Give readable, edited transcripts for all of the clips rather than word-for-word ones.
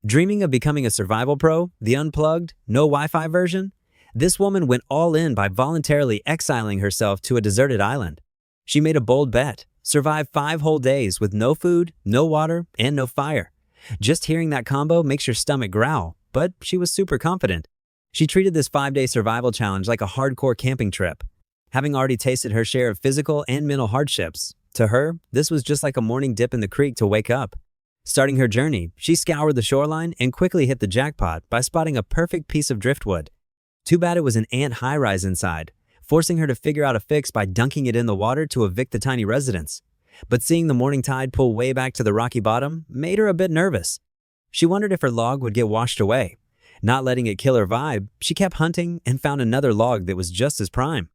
Dreaming of becoming a survival pro, the unplugged, no Wi-Fi version? This woman went all in by voluntarily exiling herself to a deserted island. She made a bold bet, survived 5 whole days with no food, no water, and no fire. Just hearing that combo makes your stomach growl, but she was super confident. She treated this 5-day survival challenge like a hardcore camping trip. Having already tasted her share of physical and mental hardships, to her, this was just like a morning dip in the creek to wake up. Starting her journey, she scoured the shoreline and quickly hit the jackpot by spotting a perfect piece of driftwood. Too bad it was an ant high-rise inside, forcing her to figure out a fix by dunking it in the water to evict the tiny residents. But seeing the morning tide pull way back to the rocky bottom made her a bit nervous. She wondered if her log would get washed away. Not letting it kill her vibe, she kept hunting and found another log that was just as prime.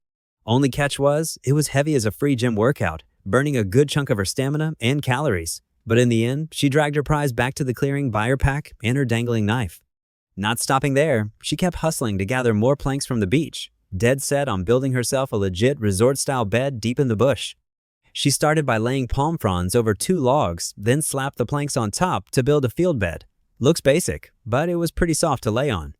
Only catch was, it was heavy as a free gym workout, burning a good chunk of her stamina and calories. But in the end, she dragged her prize back to the clearing by her pack and her dangling knife. Not stopping there, she kept hustling to gather more planks from the beach, dead set on building herself a legit resort-style bed deep in the bush. She started by laying palm fronds over 2 logs, then slapped the planks on top to build a field bed. Looks basic, but it was pretty soft to lay on.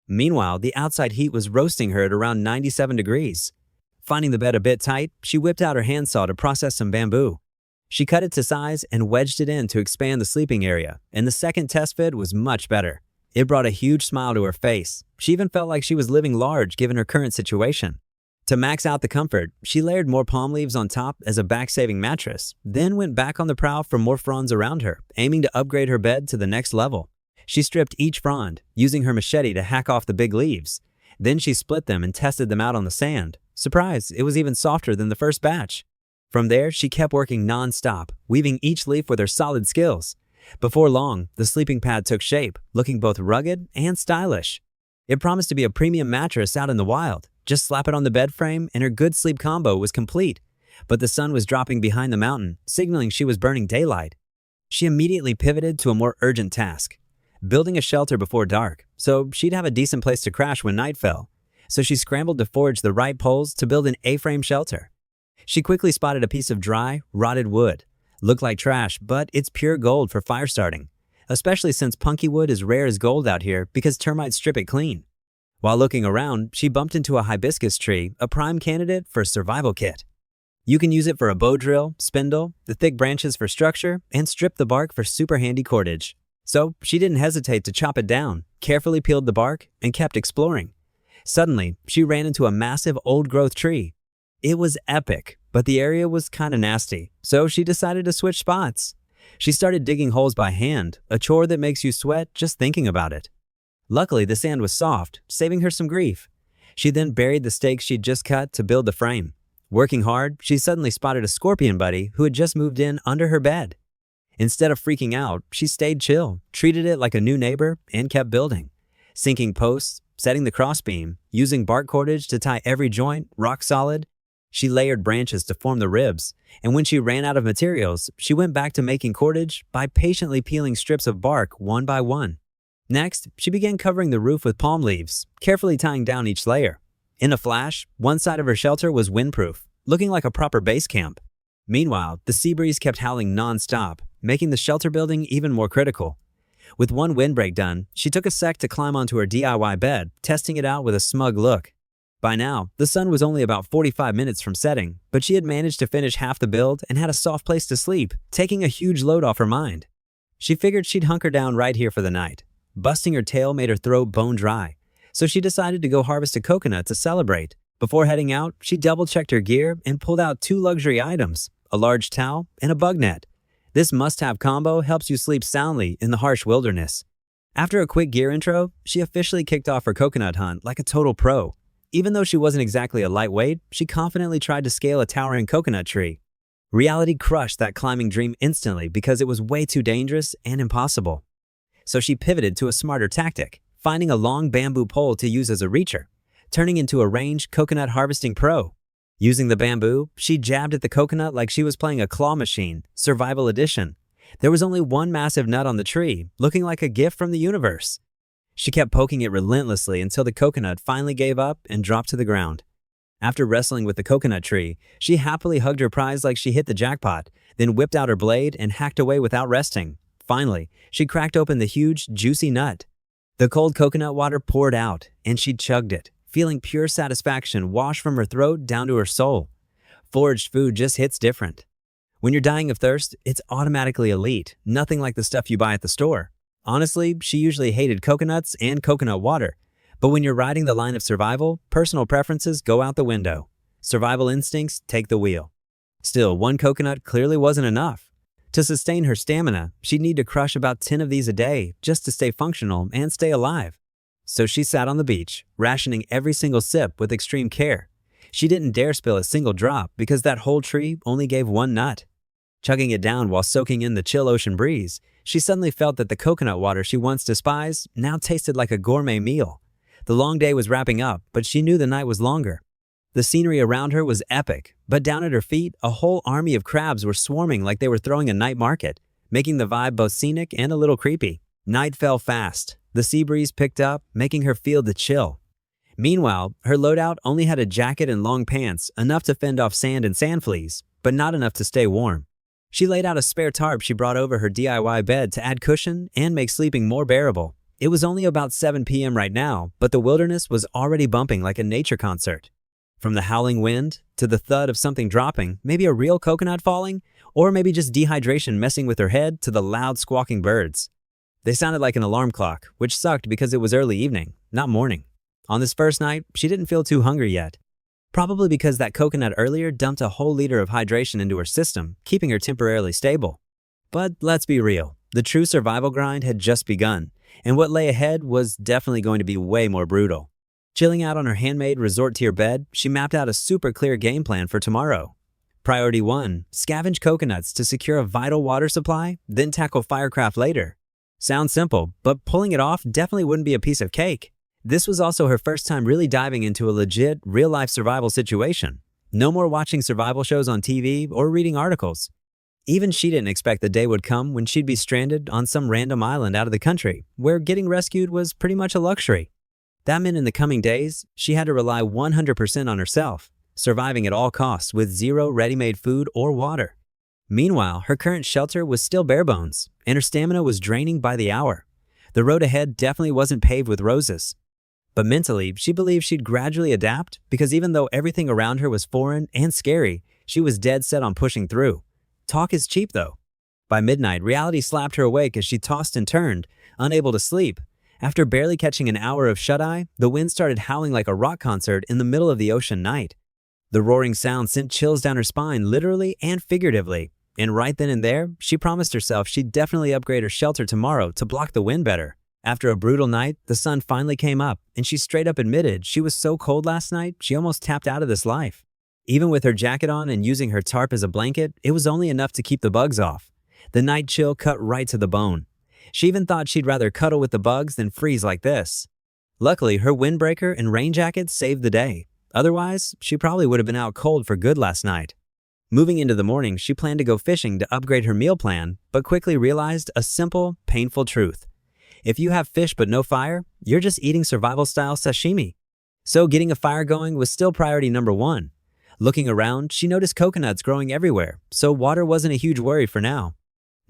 Meanwhile, the outside heat was roasting her at around 97 degrees. Finding the bed a bit tight, she whipped out her handsaw to process some bamboo. She cut it to size and wedged it in to expand the sleeping area, and the second test fit was much better. It brought a huge smile to her face. She even felt like she was living large given her current situation. To max out the comfort, she layered more palm leaves on top as a back-saving mattress, then went back on the prowl for more fronds around her, aiming to upgrade her bed to the next level. She stripped each frond, using her machete to hack off the big leaves. Then she split them and tested them out on the sand. Surprise, it was even softer than the first batch. From there, she kept working non-stop, weaving each leaf with her solid skills. Before long, the sleeping pad took shape, looking both rugged and stylish. It promised to be a premium mattress out in the wild. Just slap it on the bed frame and her good sleep combo was complete. But the sun was dropping behind the mountain, signaling she was burning daylight. She immediately pivoted to a more urgent task, building a shelter before dark, so she'd have a decent place to crash when night fell. So she scrambled to forge the right poles to build an A-frame shelter. She quickly spotted a piece of dry, rotted wood. Looked like trash, but it's pure gold for fire starting, especially since punky wood is rare as gold out here because termites strip it clean. While looking around, she bumped into a hibiscus tree, a prime candidate for a survival kit. You can use it for a bow drill, spindle, the thick branches for structure, and strip the bark for super handy cordage. So she didn't hesitate to chop it down, carefully peeled the bark, and kept exploring. Suddenly, she ran into a massive old-growth tree. It was epic, but the area was kinda nasty, so she decided to switch spots. She started digging holes by hand, a chore that makes you sweat just thinking about it. Luckily, the sand was soft, saving her some grief. She then buried the stakes she'd just cut to build the frame. Working hard, she suddenly spotted a scorpion buddy who had just moved in under her bed. Instead of freaking out, she stayed chill, treated it like a new neighbor, and kept building. Sinking posts, setting the crossbeam, using bark cordage to tie every joint, rock solid. She layered branches to form the ribs, and when she ran out of materials, she went back to making cordage by patiently peeling strips of bark one by one. Next, she began covering the roof with palm leaves, carefully tying down each layer. In a flash, one side of her shelter was windproof, looking like a proper base camp. Meanwhile, the sea breeze kept howling non-stop, making the shelter building even more critical. With one windbreak done, she took a sec to climb onto her DIY bed, testing it out with a smug look. By now, the sun was only about 45 minutes from setting, but she had managed to finish half the build and had a soft place to sleep, taking a huge load off her mind. She figured she'd hunker down right here for the night. Busting her tail made her throat bone dry, so she decided to go harvest a coconut to celebrate. Before heading out, she double-checked her gear and pulled out 2 luxury items, a large towel and a bug net. This must-have combo helps you sleep soundly in the harsh wilderness. After a quick gear intro, she officially kicked off her coconut hunt like a total pro. Even though she wasn't exactly a lightweight, she confidently tried to scale a towering coconut tree. Reality crushed that climbing dream instantly because it was way too dangerous and impossible. So she pivoted to a smarter tactic, finding a long bamboo pole to use as a reacher, turning into a ranged coconut harvesting pro. Using the bamboo, she jabbed at the coconut like she was playing a claw machine, survival edition. There was only one massive nut on the tree, looking like a gift from the universe. She kept poking it relentlessly until the coconut finally gave up and dropped to the ground. After wrestling with the coconut tree, she happily hugged her prize like she hit the jackpot, then whipped out her blade and hacked away without resting. Finally, she cracked open the huge, juicy nut. The cold coconut water poured out, and she chugged it, feeling pure satisfaction wash from her throat down to her soul. Foraged food just hits different. When you're dying of thirst, it's automatically elite, nothing like the stuff you buy at the store. Honestly, she usually hated coconuts and coconut water. But when you're riding the line of survival, personal preferences go out the window. Survival instincts take the wheel. Still, one coconut clearly wasn't enough. To sustain her stamina, she'd need to crush about 10 of these a day just to stay functional and stay alive. So she sat on the beach, rationing every single sip with extreme care. She didn't dare spill a single drop because that whole tree only gave one nut. Chugging it down while soaking in the chill ocean breeze, she suddenly felt that the coconut water she once despised now tasted like a gourmet meal. The long day was wrapping up, but she knew the night was longer. The scenery around her was epic, but down at her feet, a whole army of crabs were swarming like they were throwing a night market, making the vibe both scenic and a little creepy. Night fell fast. The sea breeze picked up, making her feel the chill. Meanwhile, her loadout only had a jacket and long pants, enough to fend off sand and sand fleas, but not enough to stay warm. She laid out a spare tarp she brought over her DIY bed to add cushion and make sleeping more bearable. It was only about 7 p.m. right now, but the wilderness was already bumping like a nature concert. From the howling wind to the thud of something dropping, maybe a real coconut falling, or maybe just dehydration messing with her head, to the loud squawking birds. They sounded like an alarm clock, which sucked because it was early evening, not morning. On this first night, she didn't feel too hungry yet. Probably because that coconut earlier dumped a whole liter of hydration into her system, keeping her temporarily stable. But let's be real, the true survival grind had just begun, and what lay ahead was definitely going to be way more brutal. Chilling out on her handmade resort-tier bed, she mapped out a super clear game plan for tomorrow. Priority 1, scavenge coconuts to secure a vital water supply, then tackle firecraft later. Sounds simple, but pulling it off definitely wouldn't be a piece of cake. This was also her first time really diving into a legit, real-life survival situation. No more watching survival shows on TV or reading articles. Even she didn't expect the day would come when she'd be stranded on some random island out of the country, where getting rescued was pretty much a luxury. That meant in the coming days, she had to rely 100% on herself, surviving at all costs with zero ready-made food or water. Meanwhile, her current shelter was still bare bones, and her stamina was draining by the hour. The road ahead definitely wasn't paved with roses. But mentally, she believed she'd gradually adapt because even though everything around her was foreign and scary, she was dead set on pushing through. Talk is cheap though. By midnight, reality slapped her awake as she tossed and turned, unable to sleep. After barely catching an hour of shut-eye, the wind started howling like a rock concert in the middle of the ocean night. The roaring sound sent chills down her spine literally and figuratively, and right then and there, she promised herself she'd definitely upgrade her shelter tomorrow to block the wind better. After a brutal night, the sun finally came up, and she straight up admitted she was so cold last night she almost tapped out of this life. Even with her jacket on and using her tarp as a blanket, it was only enough to keep the bugs off. The night chill cut right to the bone. She even thought she'd rather cuddle with the bugs than freeze like this. Luckily, her windbreaker and rain jacket saved the day. Otherwise, she probably would have been out cold for good last night. Moving into the morning, she planned to go fishing to upgrade her meal plan, but quickly realized a simple, painful truth. If you have fish but no fire, you're just eating survival-style sashimi. So getting a fire going was still priority number 1. Looking around, she noticed coconuts growing everywhere, so water wasn't a huge worry for now.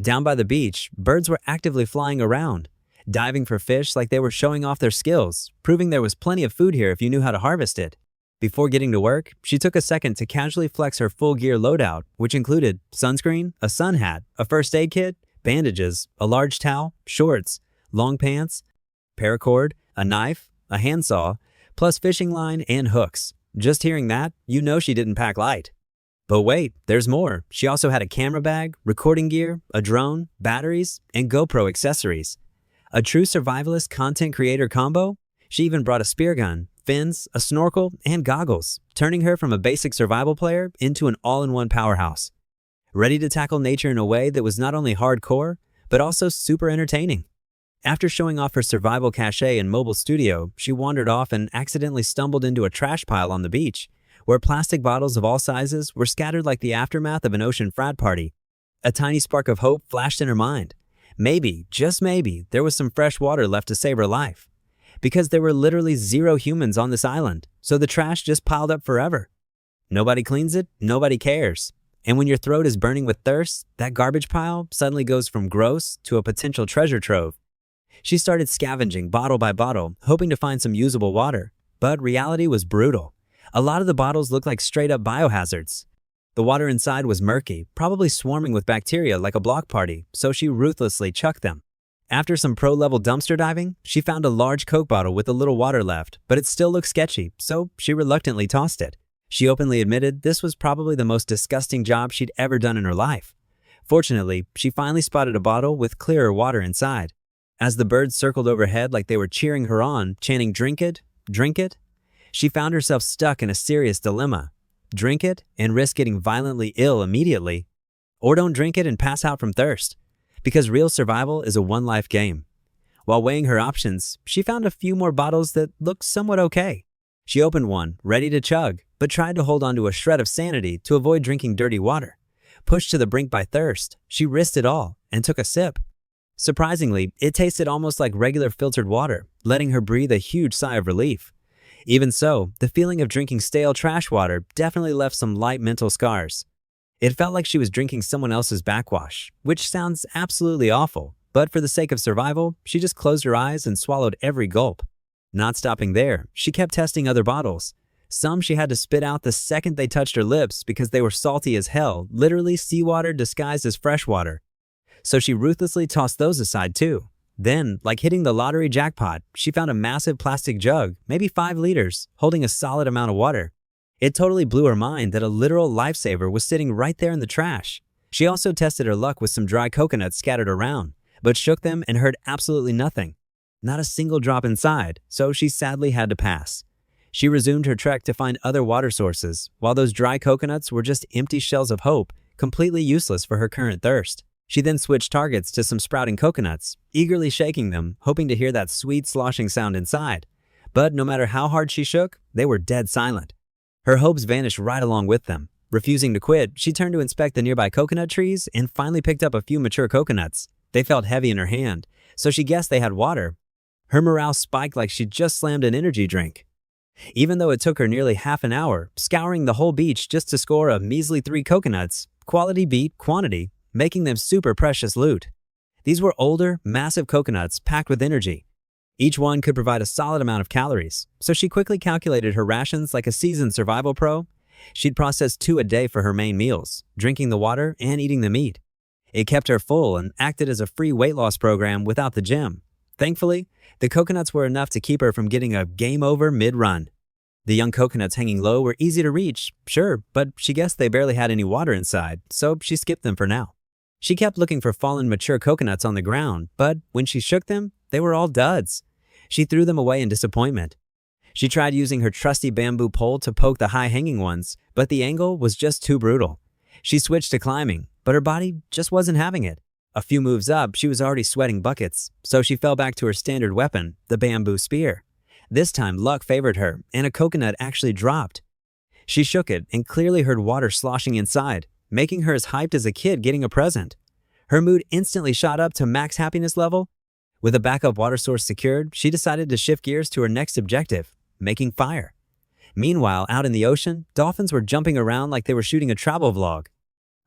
Down by the beach, birds were actively flying around, diving for fish like they were showing off their skills, proving there was plenty of food here if you knew how to harvest it. Before getting to work, she took a second to casually flex her full gear loadout, which included sunscreen, a sun hat, a first aid kit, bandages, a large towel, shorts, long pants, paracord, a knife, a handsaw, plus fishing line and hooks. Just hearing that, you know she didn't pack light. But wait, there's more. She also had a camera bag, recording gear, a drone, batteries, and GoPro accessories. A true survivalist content creator combo? She even brought a spear gun, fins, a snorkel, and goggles, turning her from a basic survival player into an all-in-one powerhouse. Ready to tackle nature in a way that was not only hardcore, but also super entertaining. After showing off her survival cachet and mobile studio, she wandered off and accidentally stumbled into a trash pile on the beach, where plastic bottles of all sizes were scattered like the aftermath of an ocean frat party. A tiny spark of hope flashed in her mind. Maybe, just maybe, there was some fresh water left to save her life. Because there were literally 0 humans on this island, so the trash just piled up forever. Nobody cleans it, nobody cares. And when your throat is burning with thirst, that garbage pile suddenly goes from gross to a potential treasure trove. She started scavenging bottle by bottle, hoping to find some usable water. But reality was brutal. A lot of the bottles looked like straight-up biohazards. The water inside was murky, probably swarming with bacteria like a block party, so she ruthlessly chucked them. After some pro-level dumpster diving, she found a large Coke bottle with a little water left, but it still looked sketchy, so she reluctantly tossed it. She openly admitted this was probably the most disgusting job she'd ever done in her life. Fortunately, she finally spotted a bottle with clearer water inside. As the birds circled overhead like they were cheering her on, chanting "Drink it, drink it," she found herself stuck in a serious dilemma. Drink it and risk getting violently ill immediately, or don't drink it and pass out from thirst. Because real survival is a one-life game. While weighing her options, she found a few more bottles that looked somewhat okay. She opened one, ready to chug, but tried to hold on to a shred of sanity to avoid drinking dirty water. Pushed to the brink by thirst, she risked it all and took a sip. Surprisingly, it tasted almost like regular filtered water, letting her breathe a huge sigh of relief. Even so, the feeling of drinking stale trash water definitely left some light mental scars. It felt like she was drinking someone else's backwash, which sounds absolutely awful, but for the sake of survival, she just closed her eyes and swallowed every gulp. Not stopping there, she kept testing other bottles. Some she had to spit out the second they touched her lips because they were salty as hell, literally seawater disguised as fresh water. So she ruthlessly tossed those aside too. Then, like hitting the lottery jackpot, she found a massive plastic jug, maybe 5 liters, holding a solid amount of water. It totally blew her mind that a literal lifesaver was sitting right there in the trash. She also tested her luck with some dry coconuts scattered around, but shook them and heard absolutely nothing. Not a single drop inside, so she sadly had to pass. She resumed her trek to find other water sources, while those dry coconuts were just empty shells of hope, completely useless for her current thirst. She then switched targets to some sprouting coconuts, eagerly shaking them, hoping to hear that sweet sloshing sound inside. But no matter how hard she shook, they were dead silent. Her hopes vanished right along with them. Refusing to quit, she turned to inspect the nearby coconut trees and finally picked up a few mature coconuts. They felt heavy in her hand, so she guessed they had water. Her morale spiked like she'd just slammed an energy drink. Even though it took her nearly half an hour, scouring the whole beach just to score a measly 3 coconuts, quality beat quantity, making them super precious loot. These were older, massive coconuts packed with energy. Each one could provide a solid amount of calories, so she quickly calculated her rations like a seasoned survival pro. She'd process 2 a day for her main meals, drinking the water and eating the meat. It kept her full and acted as a free weight loss program without the gym. Thankfully, the coconuts were enough to keep her from getting a game over mid-run. The young coconuts hanging low were easy to reach, sure, but she guessed they barely had any water inside, so she skipped them for now. She kept looking for fallen mature coconuts on the ground, but when she shook them, they were all duds. She threw them away in disappointment. She tried using her trusty bamboo pole to poke the high-hanging ones, but the angle was just too brutal. She switched to climbing, but her body just wasn't having it. A few moves up, she was already sweating buckets, so she fell back to her standard weapon, the bamboo spear. This time, luck favored her, and a coconut actually dropped. She shook it and clearly heard water sloshing inside, making her as hyped as a kid getting a present. Her mood instantly shot up to max happiness level. With a backup water source secured, she decided to shift gears to her next objective, making fire. Meanwhile, out in the ocean, dolphins were jumping around like they were shooting a travel vlog.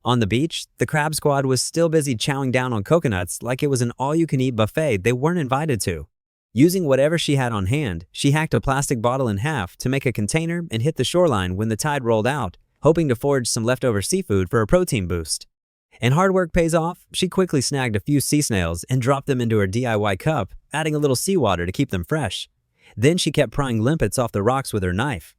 On the beach, the crab squad was still busy chowing down on coconuts like it was an all-you-can-eat buffet they weren't invited to. Using whatever she had on hand, she hacked a plastic bottle in half to make a container and hit the shoreline when the tide rolled out, hoping to forage some leftover seafood for a protein boost. And hard work pays off. She quickly snagged a few sea snails and dropped them into her DIY cup, adding a little seawater to keep them fresh. Then she kept prying limpets off the rocks with her knife.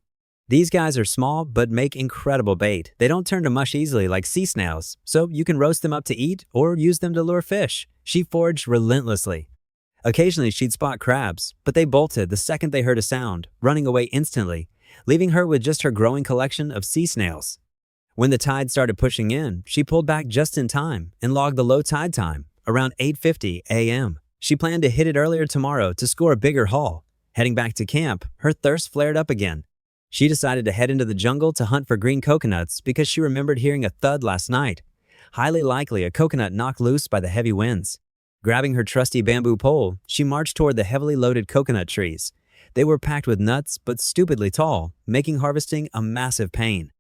These guys are small but make incredible bait. They don't turn to mush easily like sea snails, so you can roast them up to eat or use them to lure fish. She foraged relentlessly. Occasionally she'd spot crabs, but they bolted the second they heard a sound, running away instantly, leaving her with just her growing collection of sea snails. When the tide started pushing in, she pulled back just in time and logged the low tide time, around 8:50 a.m. She planned to hit it earlier tomorrow to score a bigger haul. Heading back to camp, her thirst flared up again. She decided to head into the jungle to hunt for green coconuts because she remembered hearing a thud last night. Highly likely a coconut knocked loose by the heavy winds. Grabbing her trusty bamboo pole, she marched toward the heavily loaded coconut trees. They were packed with nuts but stupidly tall, making harvesting a massive pain.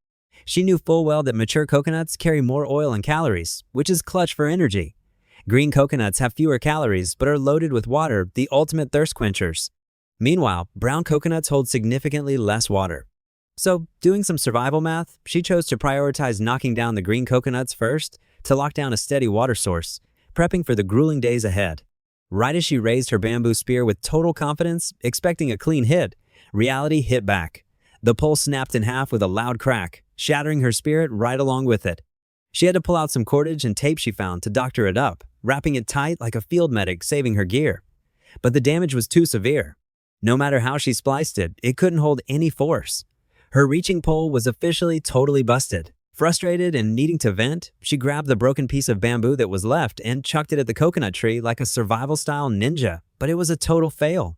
She knew full well that mature coconuts carry more oil and calories, which is clutch for energy. Green coconuts have fewer calories but are loaded with water, the ultimate thirst quenchers. Meanwhile, brown coconuts hold significantly less water. So, doing some survival math, she chose to prioritize knocking down the green coconuts first to lock down a steady water source, prepping for the grueling days ahead. Right as she raised her bamboo spear with total confidence, expecting a clean hit, reality hit back. The pole snapped in half with a loud crack, shattering her spirit right along with it. She had to pull out some cordage and tape she found to doctor it up, wrapping it tight like a field medic saving her gear. But the damage was too severe. No matter how she spliced it, it couldn't hold any force. Her reaching pole was officially totally busted. Frustrated and needing to vent, she grabbed the broken piece of bamboo that was left and chucked it at the coconut tree like a survival-style ninja, but it was a total fail.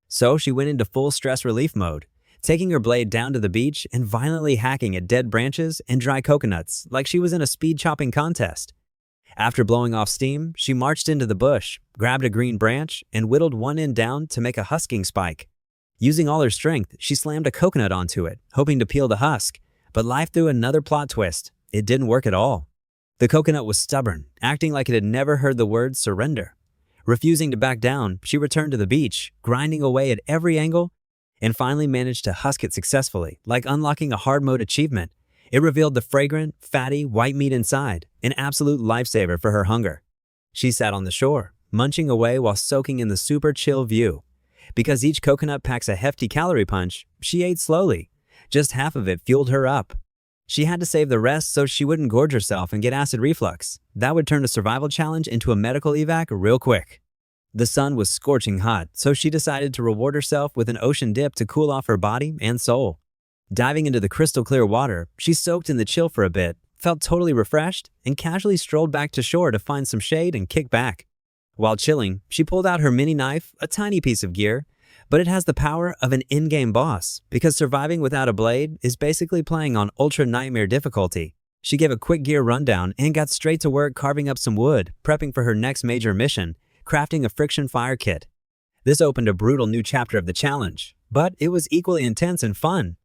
So she went into full stress relief mode, taking her blade down to the beach and violently hacking at dead branches and dry coconuts like she was in a speed chopping contest. After blowing off steam, she marched into the bush, grabbed a green branch, and whittled one end down to make a husking spike. Using all her strength, she slammed a coconut onto it, hoping to peel the husk. But life threw another plot twist. It didn't work at all. The coconut was stubborn, acting like it had never heard the word surrender. Refusing to back down, she returned to the beach, grinding away at every angle, and finally managed to husk it successfully, like unlocking a hard mode achievement. It revealed the fragrant, fatty, white meat inside, an absolute lifesaver for her hunger. She sat on the shore, munching away while soaking in the super chill view. Because each coconut packs a hefty calorie punch, she ate slowly. Just half of it fueled her up. She had to save the rest so she wouldn't gorge herself and get acid reflux. That would turn a survival challenge into a medical evac real quick. The sun was scorching hot, so she decided to reward herself with an ocean dip to cool off her body and soul. Diving into the crystal clear water, she soaked in the chill for a bit, felt totally refreshed, and casually strolled back to shore to find some shade and kick back. While chilling, she pulled out her mini knife, a tiny piece of gear, but it has the power of an in-game boss, because surviving without a blade is basically playing on ultra nightmare difficulty. She gave a quick gear rundown and got straight to work carving up some wood, prepping for her next major mission, crafting a friction fire kit. This opened a brutal new chapter of the challenge, but it was equally intense and fun.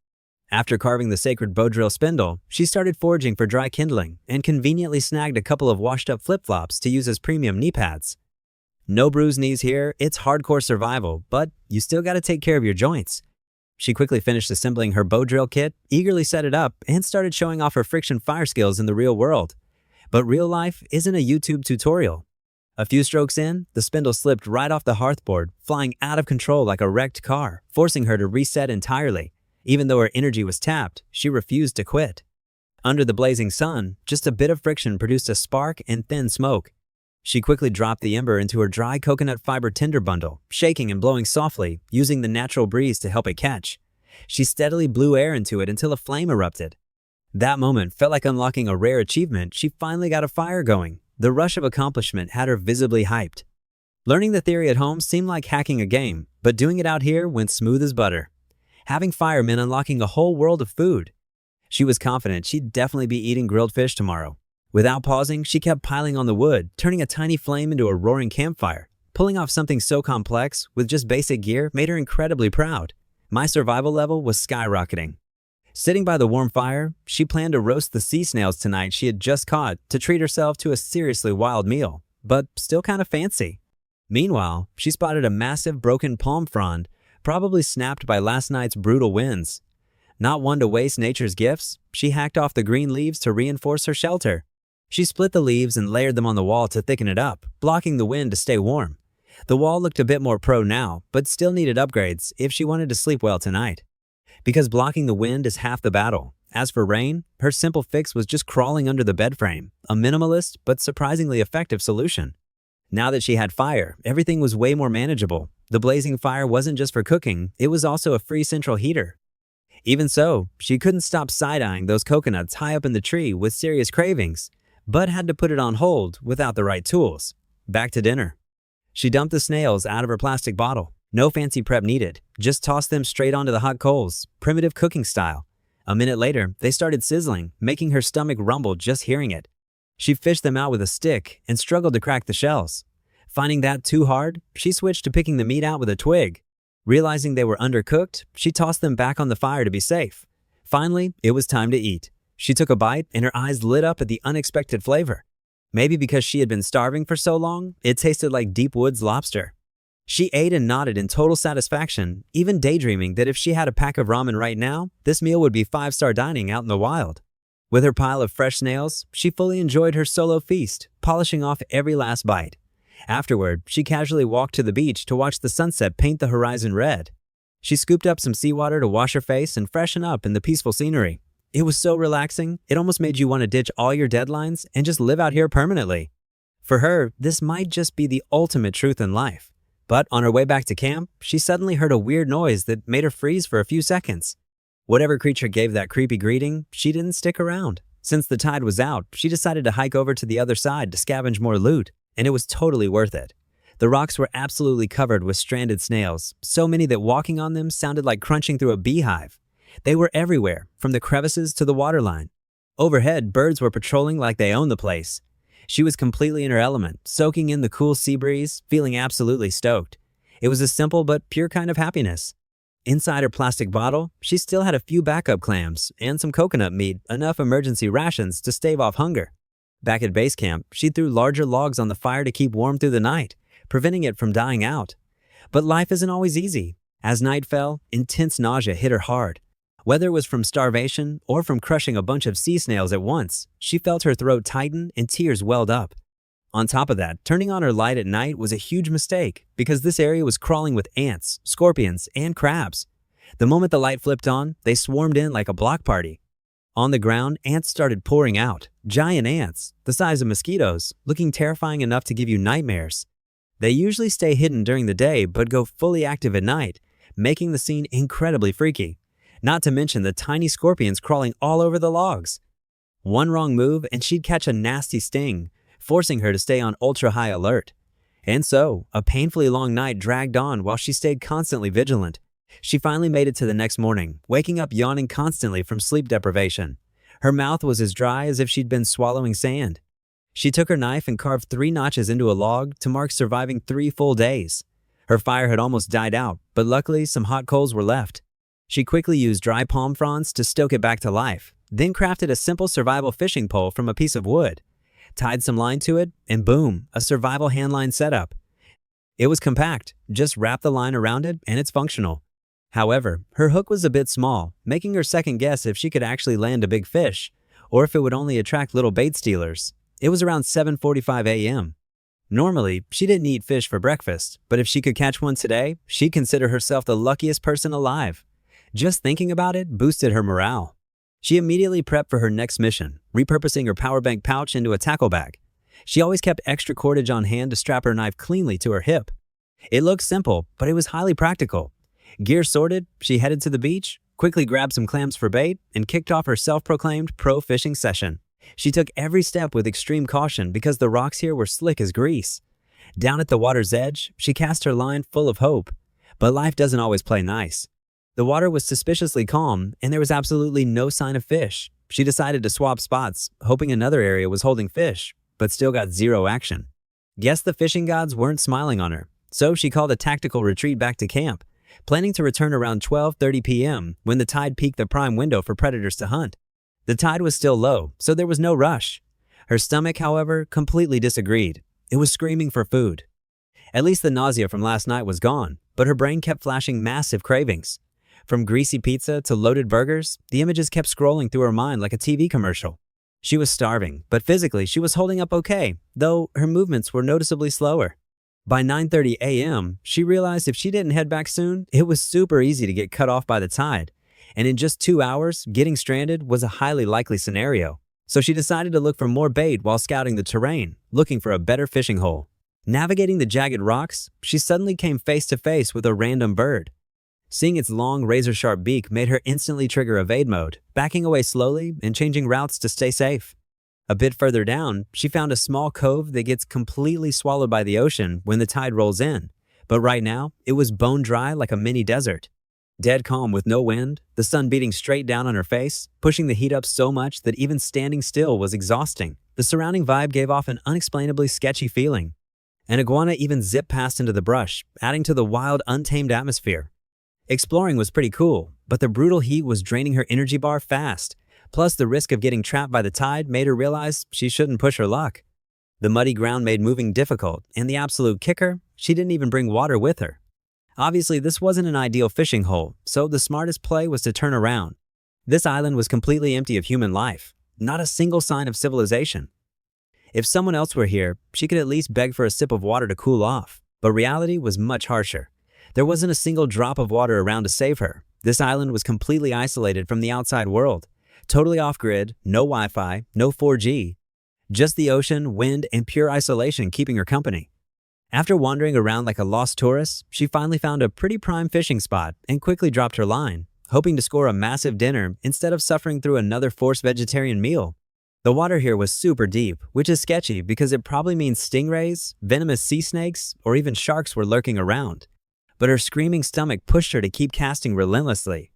After carving the sacred bow drill spindle, she started foraging for dry kindling and conveniently snagged a couple of washed-up flip-flops to use as premium knee pads. No bruised knees here, it's hardcore survival, but you still gotta take care of your joints. She quickly finished assembling her bow drill kit, eagerly set it up, and started showing off her friction fire skills in the real world. But real life isn't a YouTube tutorial. A few strokes in, the spindle slipped right off the hearthboard, flying out of control like a wrecked car, forcing her to reset entirely. Even though her energy was tapped, she refused to quit. Under the blazing sun, just a bit of friction produced a spark and thin smoke. She quickly dropped the ember into her dry coconut fiber tinder bundle, shaking and blowing softly, using the natural breeze to help it catch. She steadily blew air into it until a flame erupted. That moment felt like unlocking a rare achievement. She finally got a fire going. The rush of accomplishment had her visibly hyped. Learning the theory at home seemed like hacking a game, but doing it out here went smooth as butter. Having fire meant unlocking a whole world of food. She was confident she'd definitely be eating grilled fish tomorrow. Without pausing, she kept piling on the wood, turning a tiny flame into a roaring campfire. Pulling off something so complex with just basic gear made her incredibly proud. My survival level was skyrocketing. Sitting by the warm fire, she planned to roast the sea snails tonight she had just caught to treat herself to a seriously wild meal, but still kind of fancy. Meanwhile, she spotted a massive broken palm frond, probably snapped by last night's brutal winds. Not one to waste nature's gifts, she hacked off the green leaves to reinforce her shelter. She split the leaves and layered them on the wall to thicken it up, blocking the wind to stay warm. The wall looked a bit more pro now, but still needed upgrades if she wanted to sleep well tonight. Because blocking the wind is half the battle. As for rain, her simple fix was just crawling under the bed frame, a minimalist but surprisingly effective solution. Now that she had fire, everything was way more manageable. The blazing fire wasn't just for cooking, it was also a free central heater. Even so, she couldn't stop side-eyeing those coconuts high up in the tree with serious cravings, but had to put it on hold without the right tools. Back to dinner. She dumped the snails out of her plastic bottle. No fancy prep needed, just tossed them straight onto the hot coals, primitive cooking style. A minute later, they started sizzling, making her stomach rumble just hearing it. She fished them out with a stick and struggled to crack the shells. Finding that too hard, she switched to picking the meat out with a twig. Realizing they were undercooked, she tossed them back on the fire to be safe. Finally, it was time to eat. She took a bite and her eyes lit up at the unexpected flavor. Maybe because she had been starving for so long, it tasted like deep woods lobster. She ate and nodded in total satisfaction, even daydreaming that if she had a pack of ramen right now, this meal would be five-star dining out in the wild. With her pile of fresh snails, she fully enjoyed her solo feast, polishing off every last bite. Afterward, she casually walked to the beach to watch the sunset paint the horizon red. She scooped up some seawater to wash her face and freshen up in the peaceful scenery. It was so relaxing, it almost made you want to ditch all your deadlines and just live out here permanently. For her, this might just be the ultimate truth in life. But on her way back to camp, she suddenly heard a weird noise that made her freeze for a few seconds. Whatever creature gave that creepy greeting, she didn't stick around. Since the tide was out, she decided to hike over to the other side to scavenge more loot, and it was totally worth it. The rocks were absolutely covered with stranded snails, so many that walking on them sounded like crunching through a beehive. They were everywhere, from the crevices to the waterline. Overhead, birds were patrolling like they owned the place. She was completely in her element, soaking in the cool sea breeze, feeling absolutely stoked. It was a simple but pure kind of happiness. Inside her plastic bottle, she still had a few backup clams and some coconut meat, enough emergency rations to stave off hunger. Back at base camp, she threw larger logs on the fire to keep warm through the night, preventing it from dying out. But life isn't always easy. As night fell, intense nausea hit her hard. Whether it was from starvation or from crushing a bunch of sea snails at once, she felt her throat tighten and tears welled up. On top of that, turning on her light at night was a huge mistake because this area was crawling with ants, scorpions, and crabs. The moment the light flipped on, they swarmed in like a block party. On the ground, ants started pouring out, giant ants, the size of mosquitoes, looking terrifying enough to give you nightmares. They usually stay hidden during the day but go fully active at night, making the scene incredibly freaky. Not to mention the tiny scorpions crawling all over the logs. One wrong move and she'd catch a nasty sting, forcing her to stay on ultra-high alert. And so, a painfully long night dragged on while she stayed constantly vigilant. She finally made it to the next morning, waking up yawning constantly from sleep deprivation. Her mouth was as dry as if she'd been swallowing sand. She took her knife and carved 3 notches into a log to mark surviving 3 full days. Her fire had almost died out, but luckily some hot coals were left. She quickly used dry palm fronds to stoke it back to life, then crafted a simple survival fishing pole from a piece of wood, tied some line to it, and boom, a survival handline setup. It was compact, just wrap the line around it and it's functional. However, her hook was a bit small, making her second guess if she could actually land a big fish, or if it would only attract little bait stealers. It was around 7:45 a.m. Normally, she didn't eat fish for breakfast, but if she could catch one today, she'd consider herself the luckiest person alive. Just thinking about it boosted her morale. She immediately prepped for her next mission, repurposing her power bank pouch into a tackle bag. She always kept extra cordage on hand to strap her knife cleanly to her hip. It looked simple, but it was highly practical. Gear sorted, she headed to the beach, quickly grabbed some clams for bait, and kicked off her self-proclaimed pro-fishing session. She took every step with extreme caution because the rocks here were slick as grease. Down at the water's edge, she cast her line full of hope. But life doesn't always play nice. The water was suspiciously calm, and there was absolutely no sign of fish. She decided to swap spots, hoping another area was holding fish, but still got zero action. Guess the fishing gods weren't smiling on her, so she called a tactical retreat back to camp, planning to return around 12:30 p.m. when the tide peaked the prime window for predators to hunt. The tide was still low, so there was no rush. Her stomach, however, completely disagreed. It was screaming for food. At least the nausea from last night was gone, but her brain kept flashing massive cravings. From greasy pizza to loaded burgers, the images kept scrolling through her mind like a TV commercial. She was starving, but physically she was holding up okay, though her movements were noticeably slower. By 9:30 a.m., she realized if she didn't head back soon, it was super easy to get cut off by the tide. And in just 2 hours, getting stranded was a highly likely scenario. So she decided to look for more bait while scouting the terrain, looking for a better fishing hole. Navigating the jagged rocks, she suddenly came face to face with a random bird. Seeing its long, razor-sharp beak made her instantly trigger evade mode, backing away slowly and changing routes to stay safe. A bit further down, she found a small cove that gets completely swallowed by the ocean when the tide rolls in, but right now, it was bone dry like a mini desert. Dead calm with no wind, the sun beating straight down on her face, pushing the heat up so much that even standing still was exhausting. The surrounding vibe gave off an unexplainably sketchy feeling. An iguana even zipped past into the brush, adding to the wild, untamed atmosphere. Exploring was pretty cool, but the brutal heat was draining her energy bar fast. Plus, the risk of getting trapped by the tide made her realize she shouldn't push her luck. The muddy ground made moving difficult, and the absolute kicker, she didn't even bring water with her. Obviously, this wasn't an ideal fishing hole, so the smartest play was to turn around. This island was completely empty of human life, not a single sign of civilization. If someone else were here, she could at least beg for a sip of water to cool off, but reality was much harsher. There wasn't a single drop of water around to save her. This island was completely isolated from the outside world, totally off-grid, no Wi-Fi, no 4G, just the ocean, wind, and pure isolation keeping her company. After wandering around like a lost tourist, she finally found a pretty prime fishing spot and quickly dropped her line, hoping to score a massive dinner instead of suffering through another forced vegetarian meal. The water here was super deep, which is sketchy because it probably means stingrays, venomous sea snakes, or even sharks were lurking around. But her screaming stomach pushed her to keep casting relentlessly.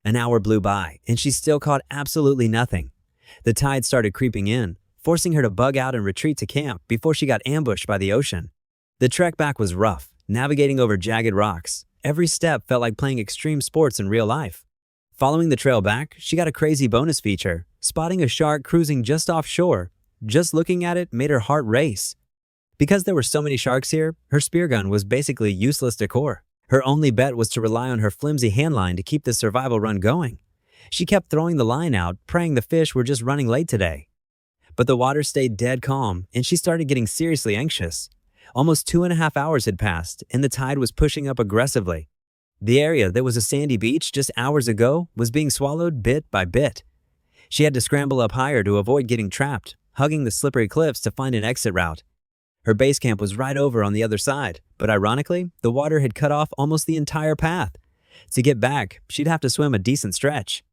An hour blew by, and she still caught absolutely nothing. The tide started creeping in, forcing her to bug out and retreat to camp before she got ambushed by the ocean. The trek back was rough, navigating over jagged rocks. Every step felt like playing extreme sports in real life. Following the trail back, she got a crazy bonus feature, spotting a shark cruising just offshore. Just looking at it made her heart race. Because there were so many sharks here, her spear gun was basically useless decor. Her only bet was to rely on her flimsy handline to keep the survival run going. She kept throwing the line out, praying the fish were just running late today. But the water stayed dead calm, and she started getting seriously anxious. Almost 2.5 hours had passed, and the tide was pushing up aggressively. The area that was a sandy beach just hours ago was being swallowed bit by bit. She had to scramble up higher to avoid getting trapped, hugging the slippery cliffs to find an exit route. Her base camp was right over on the other side, but ironically, the water had cut off almost the entire path. To get back, she'd have to swim a decent stretch.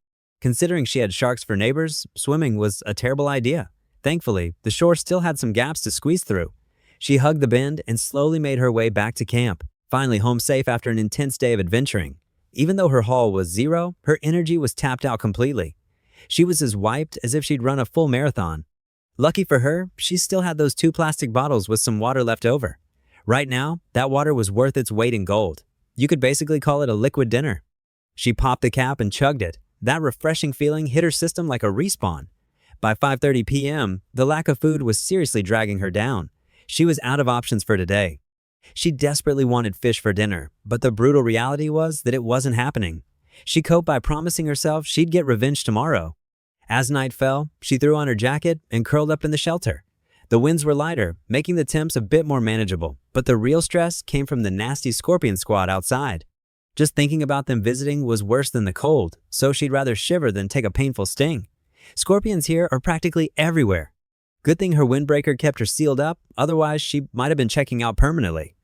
Considering she had sharks for neighbors, swimming was a terrible idea. Thankfully, the shore still had some gaps to squeeze through. She hugged the bend and slowly made her way back to camp, finally home safe after an intense day of adventuring. Even though her haul was zero, her energy was tapped out completely. She was as wiped as if she'd run a full marathon. Lucky for her, she still had those 2 plastic bottles with some water left over. Right now, that water was worth its weight in gold. You could basically call it a liquid dinner. She popped the cap and chugged it. That refreshing feeling hit her system like a respawn. By 5:30 p.m., the lack of food was seriously dragging her down. She was out of options for today. She desperately wanted fish for dinner, but the brutal reality was that it wasn't happening. She coped by promising herself she'd get revenge tomorrow. As night fell, she threw on her jacket and curled up in the shelter. The winds were lighter, making the temps a bit more manageable, but the real stress came from the nasty scorpion squad outside. Just thinking about them visiting was worse than the cold, so she'd rather shiver than take a painful sting. Scorpions here are practically everywhere. Good thing her windbreaker kept her sealed up, otherwise she might have been checking out permanently.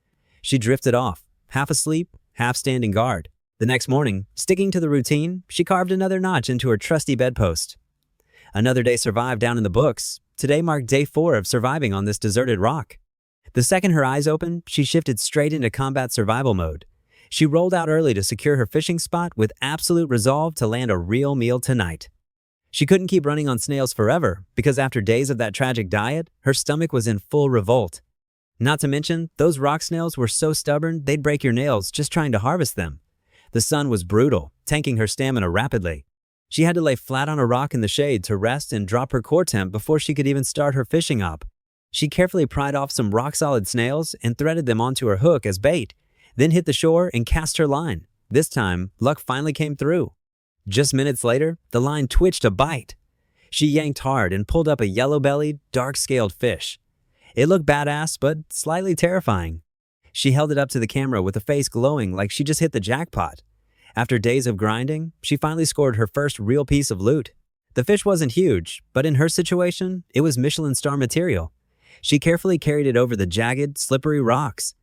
She drifted off, half asleep, half standing guard. The next morning, sticking to the routine, she carved another notch into her trusty bedpost. Another day survived down in the books. Today marked day 4 of surviving on this deserted rock. The second her eyes opened, she shifted straight into combat survival mode. She rolled out early to secure her fishing spot with absolute resolve to land a real meal tonight. She couldn't keep running on snails forever because after days of that tragic diet, her stomach was in full revolt. Not to mention, those rock snails were so stubborn they'd break your nails just trying to harvest them. The sun was brutal, tanking her stamina rapidly. She had to lay flat on a rock in the shade to rest and drop her core temp before she could even start her fishing op. She carefully pried off some rock-solid snails and threaded them onto her hook as bait, then hit the shore and cast her line. This time, luck finally came through. Just minutes later, the line twitched to bite. She yanked hard and pulled up a yellow-bellied, dark-scaled fish. It looked badass, but slightly terrifying. She held it up to the camera with a face glowing like she just hit the jackpot. After days of grinding, she finally scored her first real piece of loot. The fish wasn't huge, but in her situation, it was Michelin star material. She carefully carried it over the jagged, slippery rocks.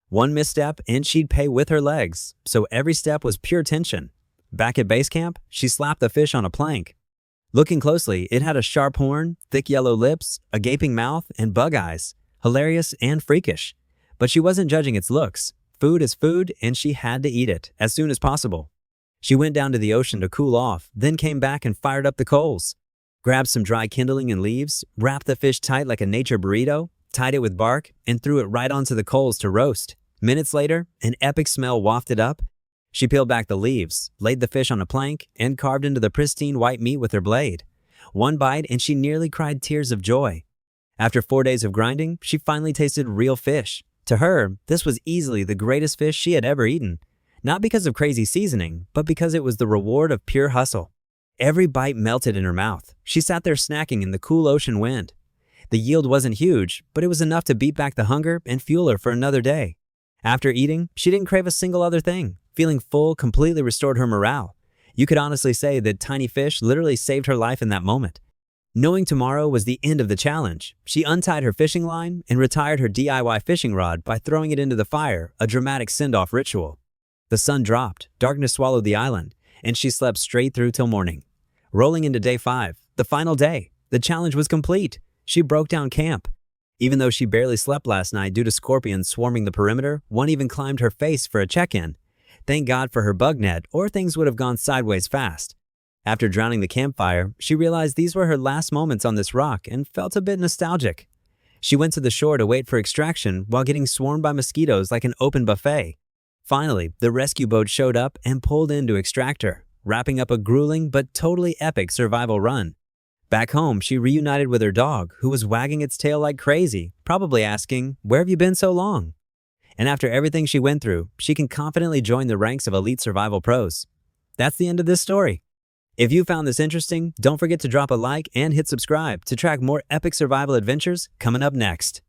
One misstep and she'd pay with her legs, so every step was pure tension. Back at base camp, she slapped the fish on a plank. Looking closely, it had a sharp horn, thick yellow lips, a gaping mouth, and bug eyes. Hilarious and freakish. But she wasn't judging its looks. Food is food, and she had to eat it as soon as possible. She went down to the ocean to cool off, then came back and fired up the coals. Grabbed some dry kindling and leaves, wrapped the fish tight like a nature burrito, tied it with bark, and threw it right onto the coals to roast. Minutes later, an epic smell wafted up. She peeled back the leaves, laid the fish on a plank, and carved into the pristine white meat with her blade. One bite and she nearly cried tears of joy. After 4 days of grinding, she finally tasted real fish. To her, this was easily the greatest fish she had ever eaten. Not because of crazy seasoning, but because it was the reward of pure hustle. Every bite melted in her mouth. She sat there snacking in the cool ocean wind. The yield wasn't huge, but it was enough to beat back the hunger and fuel her for another day. After eating, she didn't crave a single other thing. Feeling full completely restored her morale. You could honestly say that tiny fish literally saved her life in that moment. Knowing tomorrow was the end of the challenge, she untied her fishing line and retired her DIY fishing rod by throwing it into the fire, a dramatic send-off ritual. The sun dropped, darkness swallowed the island, and she slept straight through till morning. Rolling into day 5, the final day, the challenge was complete. She broke down camp. Even though she barely slept last night due to scorpions swarming the perimeter, one even climbed her face for a check-in. Thank God for her bug net, or things would have gone sideways fast. After drowning the campfire, she realized these were her last moments on this rock and felt a bit nostalgic. She went to the shore to wait for extraction while getting swarmed by mosquitoes like an open buffet. Finally, the rescue boat showed up and pulled in to extract her, wrapping up a grueling but totally epic survival run. Back home, she reunited with her dog, who was wagging its tail like crazy, probably asking, "Where have you been so long?" And after everything she went through, she can confidently join the ranks of elite survival pros. That's the end of this story. If you found this interesting, don't forget to drop a like and hit subscribe to track more epic survival adventures coming up next.